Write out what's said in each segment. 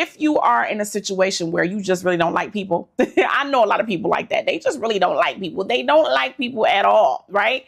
If you are in a situation where you just really don't like people, I know a lot of people like that. They just really don't like people. They don't like people at all, right?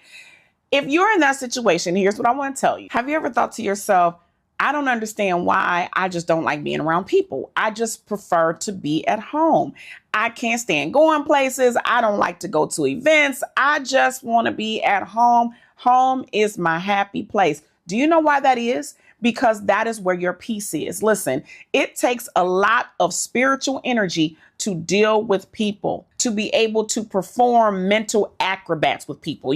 If you're in that situation, here's what I want to tell you. Have you ever thought to yourself, I don't understand why I just don't like being around people. I just prefer to be at home. I can't stand going places. I don't like to go to events. I just want to be at home. Home is my happy place. Do you know why that is? Because that is where your peace is. Listen, it takes a lot of spiritual energy to deal with people, to be able to perform mental acrobats with people,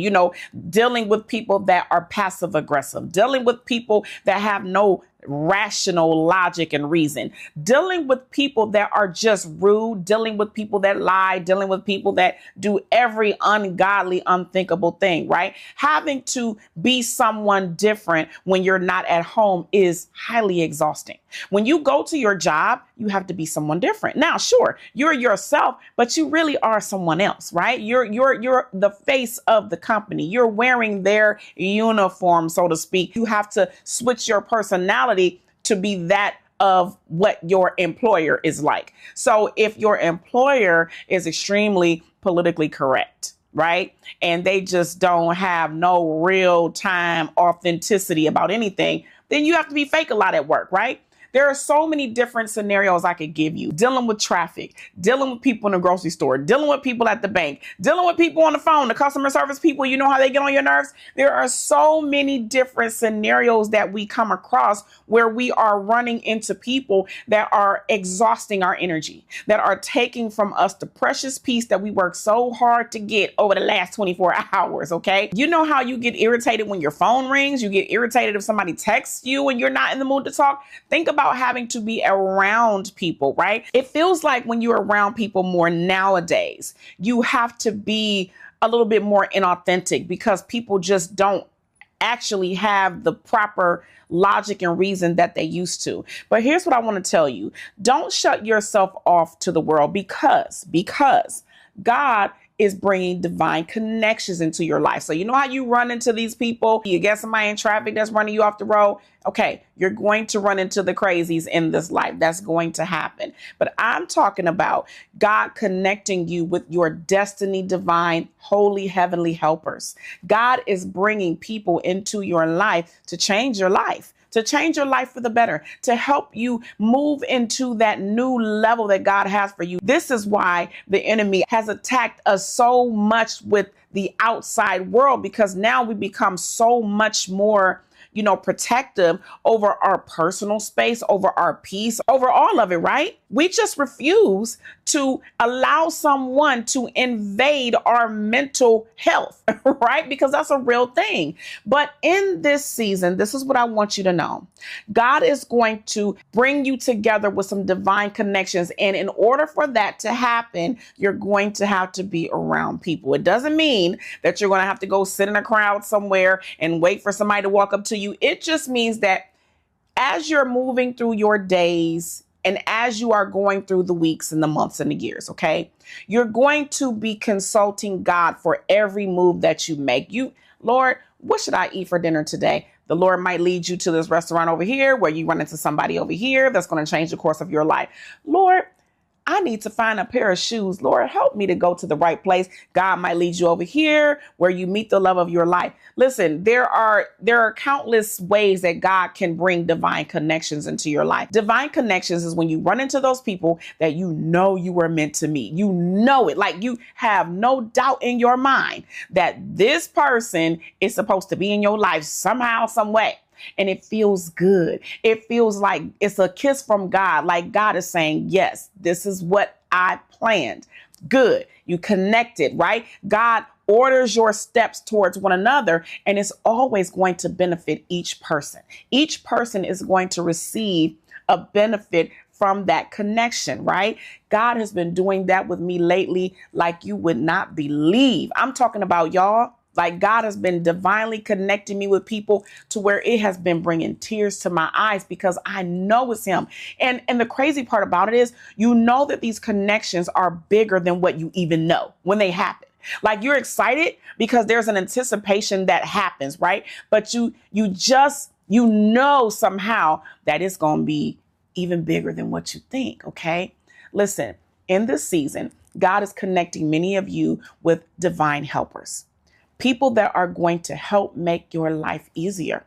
dealing with people that are passive aggressive, dealing with people that have no rational logic and reason, dealing with people that are just rude, dealing with people that lie, dealing with people that do every ungodly, unthinkable thing, right? Having to be someone different when you're not at home is highly exhausting. When you go to your job, you have to be someone different. Now, sure, you're yourself, but you really are someone else, right? You're the face of the company. You're wearing their uniform, so to speak. You have to switch your personality to be that of what your employer is like. So if your employer is extremely politically correct, right, and they just don't have no real time authenticity about anything, then you have to be fake a lot at work, right? There are so many different scenarios I could give you. Dealing with traffic, dealing with people in the grocery store, dealing with people at the bank, dealing with people on the phone, the customer service people, you know how they get on your nerves. There are so many different scenarios that we come across where we are running into people that are exhausting our energy, that are taking from us the precious peace that we work so hard to get over the last 24 hours, okay? You know how you get irritated when your phone rings? You get irritated if somebody texts you and you're not in the mood to talk? Think about having to be around people, right? It feels like when you're around people more nowadays, you have to be a little bit more inauthentic because people just don't actually have the proper logic and reason that they used to. But here's what I want to tell you. Don't shut yourself off to the world because God is bringing divine connections into your life. So you know how you run into these people? You get somebody in traffic that's running you off the road. Okay, you're going to run into the crazies in this life. That's going to happen. But I'm talking about God connecting you with your destiny, divine, holy, heavenly helpers. God is bringing people into your life to change your life. To change your life for the better, to help you move into that new level that God has for you. This is why the enemy has attacked us so much with the outside world, because now we become so much more protective over our personal space, over our peace, over all of it, right? We just refuse to allow someone to invade our mental health, right? Because that's a real thing. But in this season, this is what I want you to know. God is going to bring you together with some divine connections. And in order for that to happen, you're going to have to be around people. It doesn't mean that you're going to have to go sit in a crowd somewhere and wait for somebody to walk up to you. It just means that as you're moving through your days and as you are going through the weeks and the months and the years, okay, you're going to be consulting God for every move that you make. Lord, what should I eat for dinner today? The Lord might lead you to this restaurant over here where you run into somebody over here that's going to change the course of your life. Lord, I need to find a pair of shoes. Lord, help me to go to the right place. God might lead you over here where you meet the love of your life. Listen, there are countless ways that God can bring divine connections into your life. Divine connections is when you run into those people that you know you were meant to meet. You know it, like you have no doubt in your mind that this person is supposed to be in your life somehow, some way. And it feels good. It feels like it's a kiss from God. Like God is saying, yes, this is what I planned. Good. You connected, right? God orders your steps towards one another, and it's always going to benefit each person. Each person is going to receive a benefit from that connection, right? God has been doing that with me lately like you would not believe. I'm talking about y'all. Like God has been divinely connecting me with people to where it has been bringing tears to my eyes because I know it's him. And the crazy part about it is, you know that these connections are bigger than what you even know when they happen. Like you're excited because there's an anticipation that happens, right? But you know somehow that it's going to be even bigger than what you think. Okay. Listen, in this season, God is connecting many of you with divine helpers, people that are going to help make your life easier,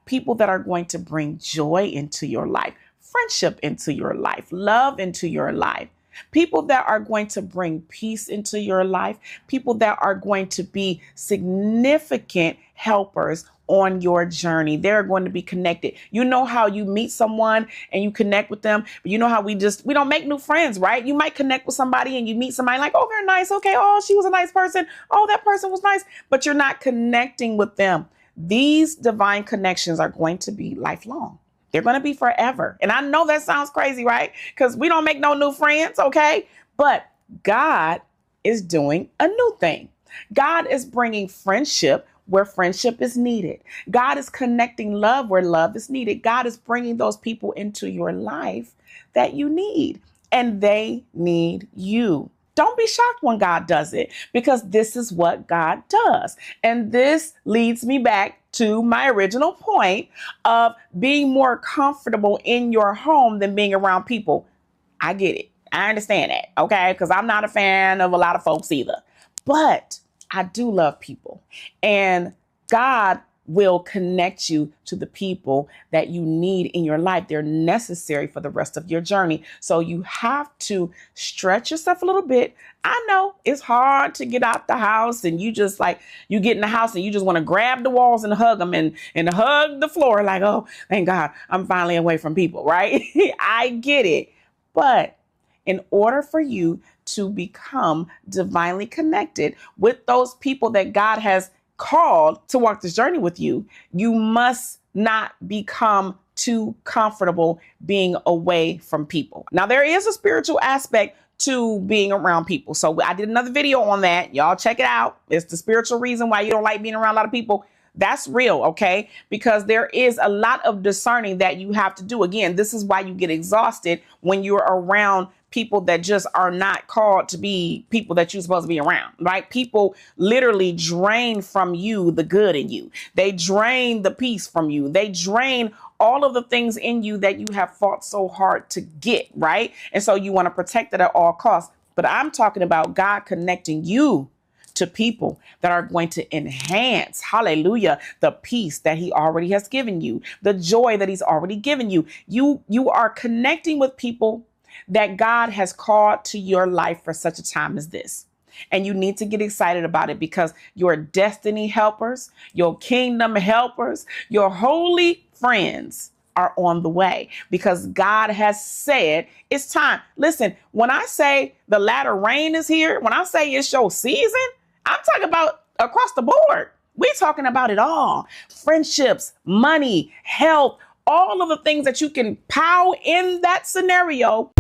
people that are going to bring joy into your life, friendship into your life, love into your life, people that are going to bring peace into your life, people that are going to be significant helpers on your journey. They're going to be connected. You know how you meet someone and you connect with them, but you know how we don't make new friends, right? You might connect with somebody and you meet somebody like, oh, they're nice. Okay. Oh, she was a nice person. Oh, that person was nice, but you're not connecting with them. These divine connections are going to be lifelong. They're going to be forever. And I know that sounds crazy, right? Because we don't make no new friends. Okay. But God is doing a new thing. God is bringing friendship where friendship is needed. God is connecting love where love is needed. God is bringing those people into your life that you need, and they need you. Don't be shocked when God does it, because this is what God does. And this leads me back to my original point of being more comfortable in your home than being around people. I get it. I understand that. Okay. Because I'm not a fan of a lot of folks either. But I do love people, and God will connect you to the people that you need in your life. They're necessary for the rest of your journey. So you have to stretch yourself a little bit. I know it's hard to get out the house, and you just like, you get in the house and you just want to grab the walls and hug them and hug the floor like, oh, thank God, I'm finally away from people, right? I get it. But in order for you to become divinely connected with those people that God has called to walk this journey with you, you must not become too comfortable being away from people. Now, there is a spiritual aspect to being around people. So I did another video on that. Y'all check it out. It's the spiritual reason why you don't like being around a lot of people. That's real, okay? Because there is a lot of discerning that you have to do. Again, this is why you get exhausted when you're around people that just are not called to be people that you're supposed to be around, right? People literally drain from you the good in you. They drain the peace from you. They drain all of the things in you that you have fought so hard to get, right? And so you want to protect it at all costs. But I'm talking about God connecting you to people that are going to enhance, hallelujah, the peace that he already has given you, the joy that he's already given you. You are connecting with people that God has called to your life for such a time as this. And you need to get excited about it, because your destiny helpers, your kingdom helpers, your holy friends are on the way, because God has said it's time. Listen, when I say the latter rain is here, when I say it's your season, I'm talking about across the board. We're talking about it all. Friendships, money, health, all of the things that you can power in that scenario